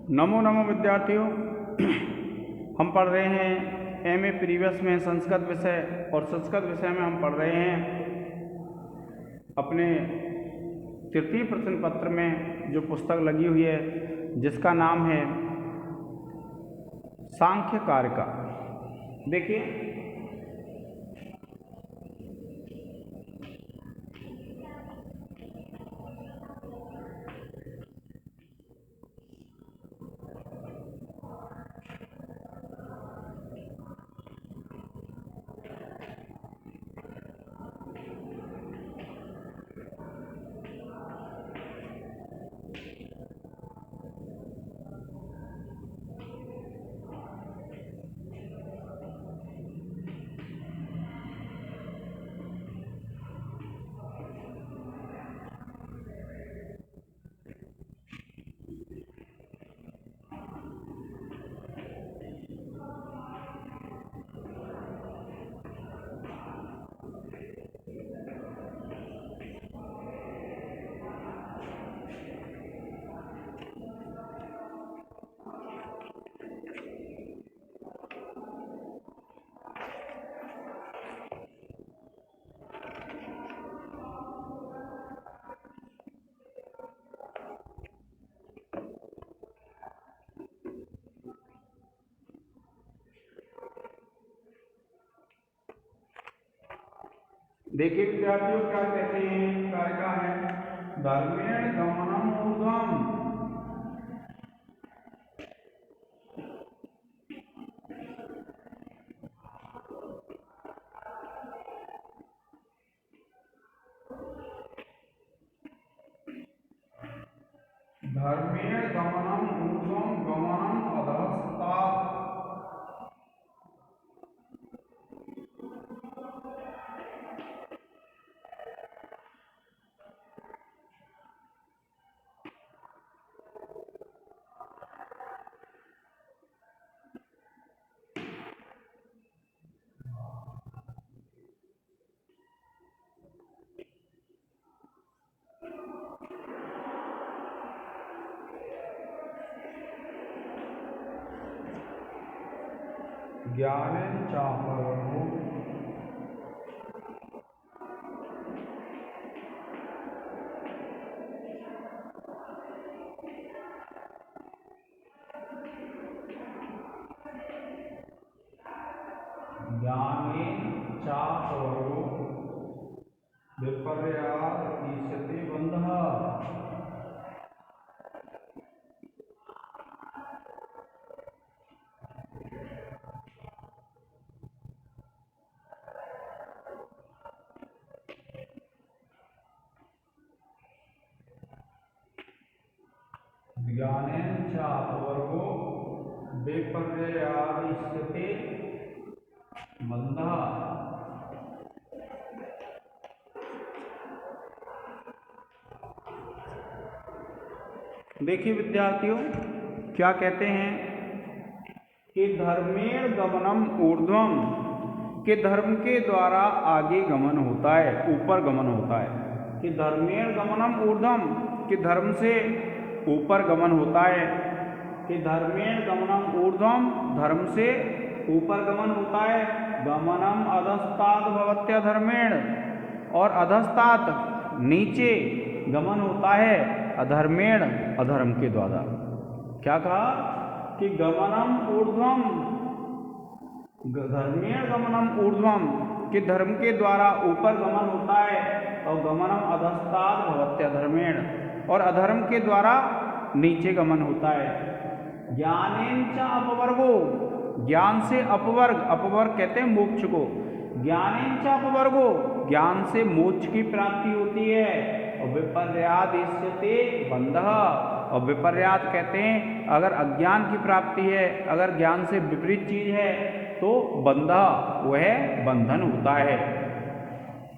नमो नमो विद्यार्थियों। हम पढ़ रहे हैं एमए प्रीवियस में संस्कृत विषय, और संस्कृत विषय में हम पढ़ रहे हैं अपने तृतीय प्रश्न पत्र में जो पुस्तक लगी हुई है जिसका नाम है सांख्य कारिका। देखिए, विद्यार्थियों क्या कहते हैं, कारिका है धर्मेण गमनम ऊर्ध्वम। धर्मेण गमनम ऊर्ध्वम गमनम अधस्तात्। ज्ञानेन चापरो विपर्यात् ईष्यते बन्धः। ज्ञानेन च अपवर्गो विपर्यात् ईष्यते बन्धः। देखिए विद्यार्थियों, क्या कहते हैं कि धर्मेण गमनम ऊर्ध्वम, के धर्म के द्वारा आगे गमन होता है, ऊपर गमन होता है। कि धर्मेण गमनम ऊर्ध्वम, कि धर्म से ऊपर गमन होता है। कि धर्मेण गमनम ऊर्ध्वम, धर्म से ऊपर गमन होता है। गमनम अधस्तात् भवत्या धर्मेण, और अधस्तात् नीचे गमन होता है अधर्मेण, अधर्म के द्वारा। क्या कहा कि गमनम ऊर्ध्वम, धर्मेण गमनम ऊर्ध्वम, कि धर्म के द्वारा ऊपर गमन होता है, और गमनम अधस्तात् भवत्या धर्मेण, और अधर्म के द्वारा नीचे गमन होता है। ज्ञानेन च अपवर्गो, ज्ञान से अपवर्ग, अपवर्ग कहते हैं मोक्ष को। ज्ञानेन च अपवर्गो, ज्ञान से मोक्ष की प्राप्ति होती है। और विपर्यात् ईष्यते बन्धः, और विपर्यात कहते हैं अगर अज्ञान की प्राप्ति है, अगर ज्ञान से विपरीत चीज है तो बन्धः, वह बंधन होता है।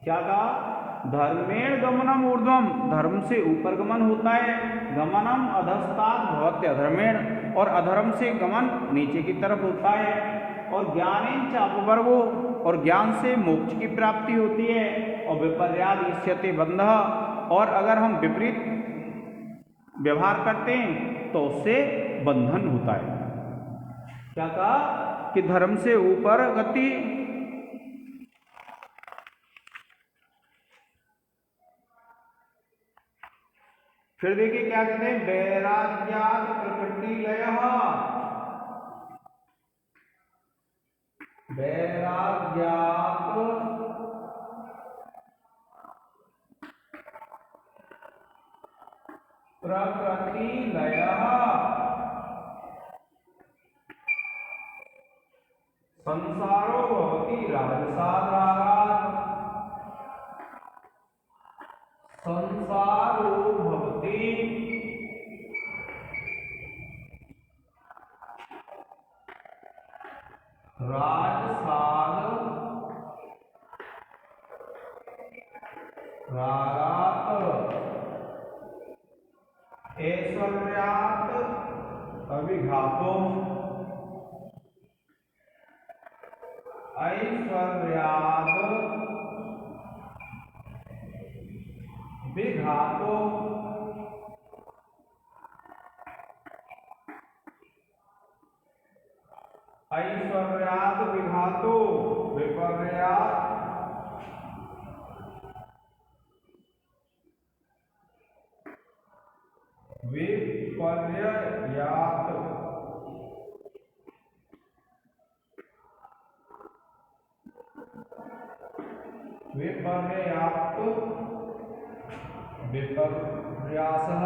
क्या कहा? धर्मेण गमनम ऊर्ध्वम, धर्म से ऊपर गमन होता है। गमनम अधस्तात् भवत्या धर्मेण, और अधर्म से गमन नीचे की तरफ होता है। और ज्ञानेन च अपवर्गो, और ज्ञान से मोक्ष की प्राप्ति होती है। और विपर्यात् ईष्यते बन्धः, और अगर हम विपरीत व्यवहार करते हैं तो उससे बंधन होता है। क्या कहा कि धर्म से ऊपर गति फिर देखिए क्या कहते हैं, वैराग्यात् प्रकृति लयः, वैराग्यात् प्रकृति लयः संसारो भवति राजसाद् रागात्, संसारो भवति राजसाद् रागात्, ऐश्वर्यात् अभिघातो, ऐश्वर्यात् विघातो, ऐश्वर्यात् विघातो विपर्यात् विपर्ययात्, विपर्ययात् विपर्यासः।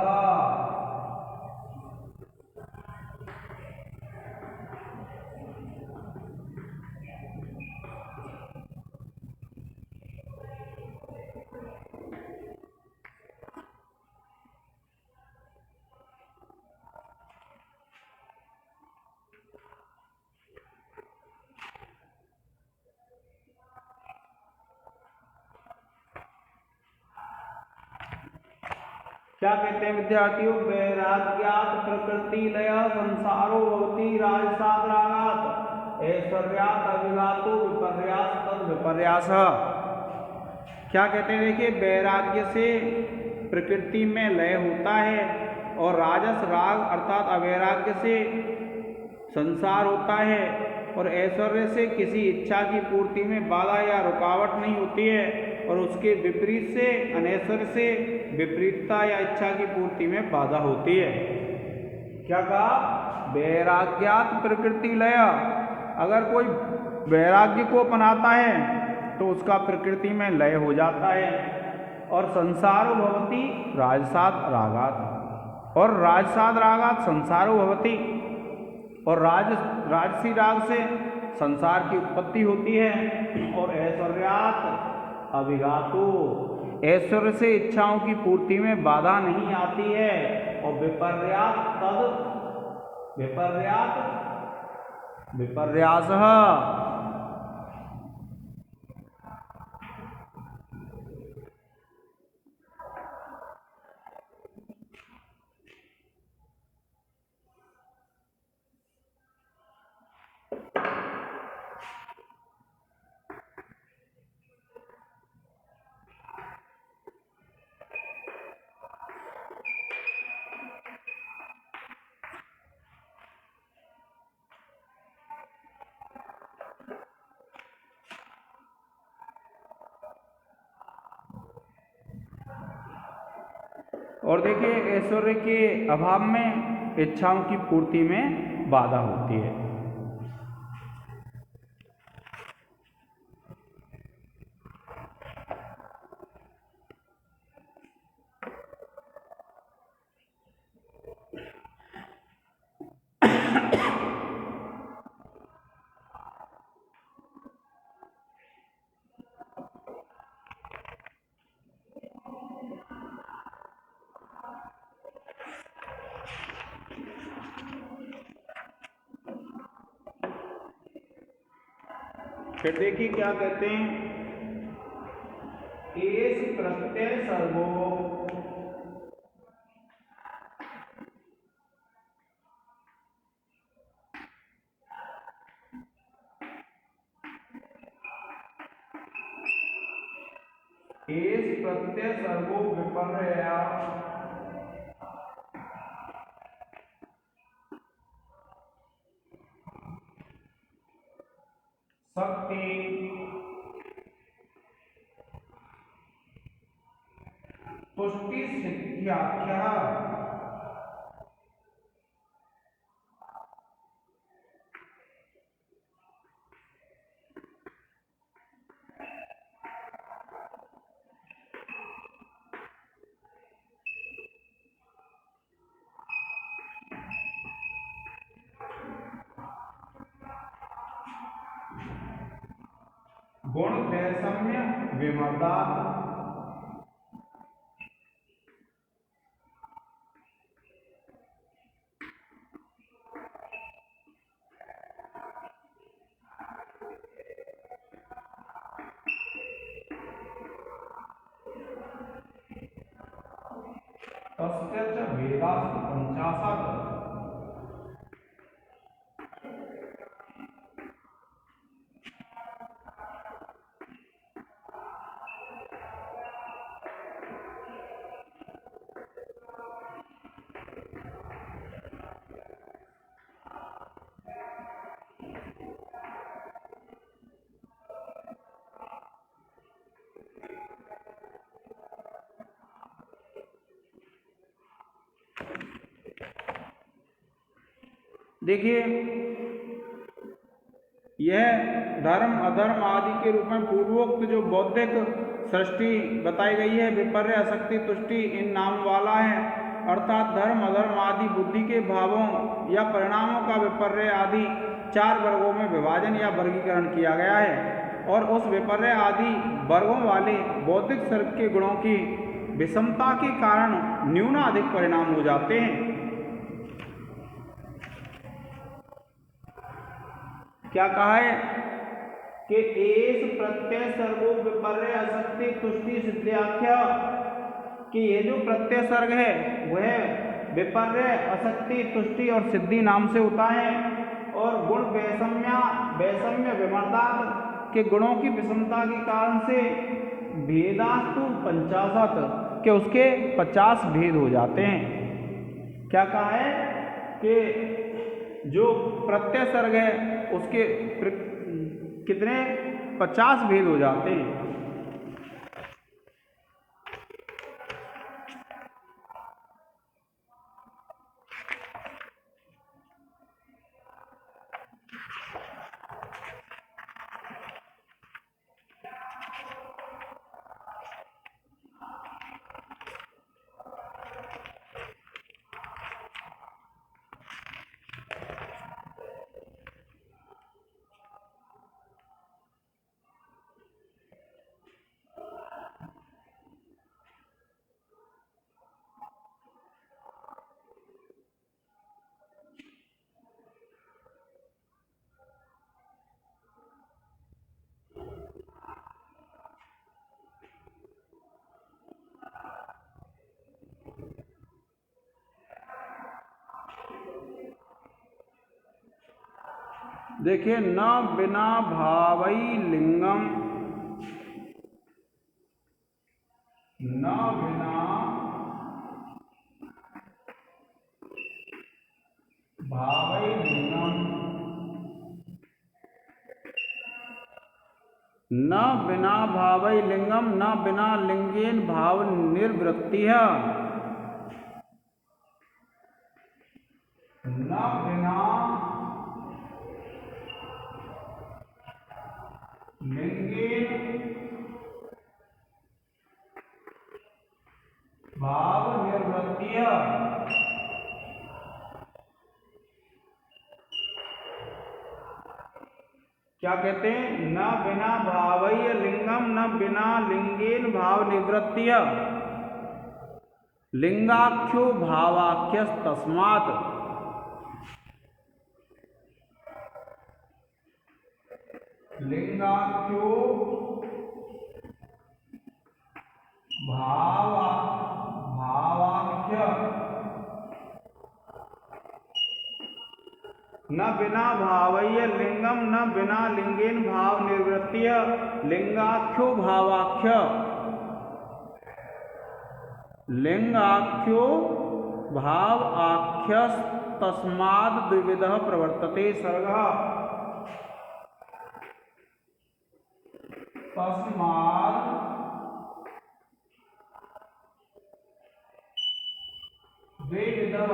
क्या कहते हैं विद्यार्थियों, वैराग्यात् प्रकृति लय संसारो भवति राजसाद् रागात्, ऐश्वर्यात् अभिघातो विपर्यास तद विपर्यास। क्या कहते हैं, देखिए वैराग्य से प्रकृति में लय होता है और राजस राग अर्थात अवैराग्य से संसार होता है, और ऐश्वर्य से किसी इच्छा की पूर्ति में बाधा या रुकावट नहीं होती है, और उसके विपरीत से अनैश्वर्य से विपरीतता या इच्छा की पूर्ति में बाधा होती है। क्या कहा, वैराग्यात् प्रकृति लय, अगर कोई वैराग्य को अपनाता है तो उसका प्रकृति में लय हो जाता है। और संसारो भवति राजसाद् रागात्, और राजसाद् रागात् संसारो भवति, और राजसी राग से संसार की उत्पत्ति होती है। और ऐश्वर्यात् अभिघातो, ऐश्वर्य से इच्छाओं की पूर्ति में बाधा नहीं आती है। और विपर्यात् विपर्यासः, और देखिए ऐश्वर्य के अभाव में इच्छाओं की पूर्ति में बाधा होती है। फिर देखिए क्या कहते हैं, एष प्रत्यय सर्वो एष प्रत्यय सर्वो विपर्यया शक्ति तुष्टि सिद्ध्याख्या गुण वैषम्य विमर्दात तस्य च वेदास्तु पंचाशत् देखिए, यह धर्म अधर्म आदि के रूप में पूर्वोक्त जो बौद्धिक सृष्टि बताई गई है विपर्य असक्ति तुष्टि इन नाम वाला है। अर्थात धर्म अधर्म आदि बुद्धि के भावों या परिणामों का विपर्य आदि 4 वर्गों में विभाजन या वर्गीकरण किया गया है और उस विपर्य आदि वर्गों वाले बौद्धिक सर्ग के गुणों की विषमता के कारण न्यूनाधिक परिणाम हो जाते हैं। क्या कहा है कि एस प्रत्यय सर्गो विपर्य असक्ति तुष्टि सिद्ध्याख्या, कि ये जो प्रत्यय सर्ग है वह विपर्य असक्ति तुष्टि और सिद्धि नाम से होता है और गुण वैषम्य विमर्दात के गुणों की विषमता के कारण से भेदास्तु 50 के उसके 50 भेद हो जाते हैं। क्या कहा है कि जो प्रत्यय सर्ग है उसके कितने 50 भेद हो जाते हैं। देखिए, न बिना भावई लिंगम, न बिना भावई लिंगम, न बिना भावई लिंगम, न बिना लिंगेन भाव निर्वृत्ति है, न बिना लिंगेन भाव निर्वृत्ति। क्या कहते हैं? न बिना भावई लिंगम, न बिना लिंगेन भाव निवृत्ति। लिंगाख्यो भावाख्यस तस्मात्, लिंगाख्यो भावाख्य न बिना भावय लिंगम, न बिना लिंगेन भाव निवृत्तिय लिंगाख्यो भावाख्य, लिंगाख्यो भाव आख्यस तस्माद् द्विविधः प्रवर्तते सर्गः। तस्मात् द्विविधः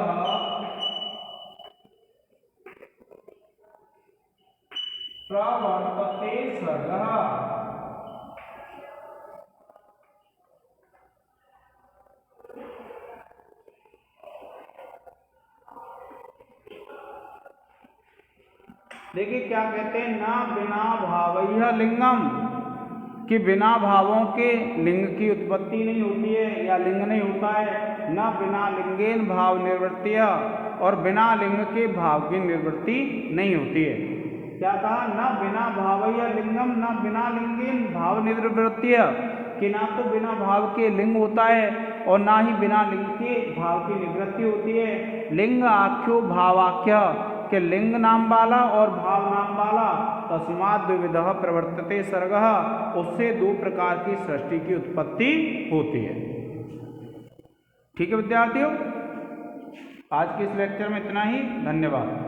प्रवर्तते सर्गः। देखिए क्या कहते हैं, ना बिना भावैः लिंगम, कि बिना भावों के लिंग की उत्पत्ति नहीं होती है या लिंग नहीं होता है। ना बिना लिंगेन भाव निवृत्तिया, और बिना लिंग के भाव की निवृत्ति नहीं होती है। क्या कहा, ना बिना भावैः लिंगम, ना बिना लिंगेन भाव निवृत्तिया, कि ना तो बिना भाव के लिंग होता है और ना ही बिना लिंग के भाव की निवृत्ति होती है। लिंग आख्यो भावाख्य, के लिंग नाम वाला और भाव नाम वाला, तस्मात् द्विविधः प्रवर्तते सर्गः, उससे दो प्रकार की सृष्टि की उत्पत्ति होती है। ठीक है विद्यार्थियों, आज के इस लेक्चर में इतना ही। धन्यवाद।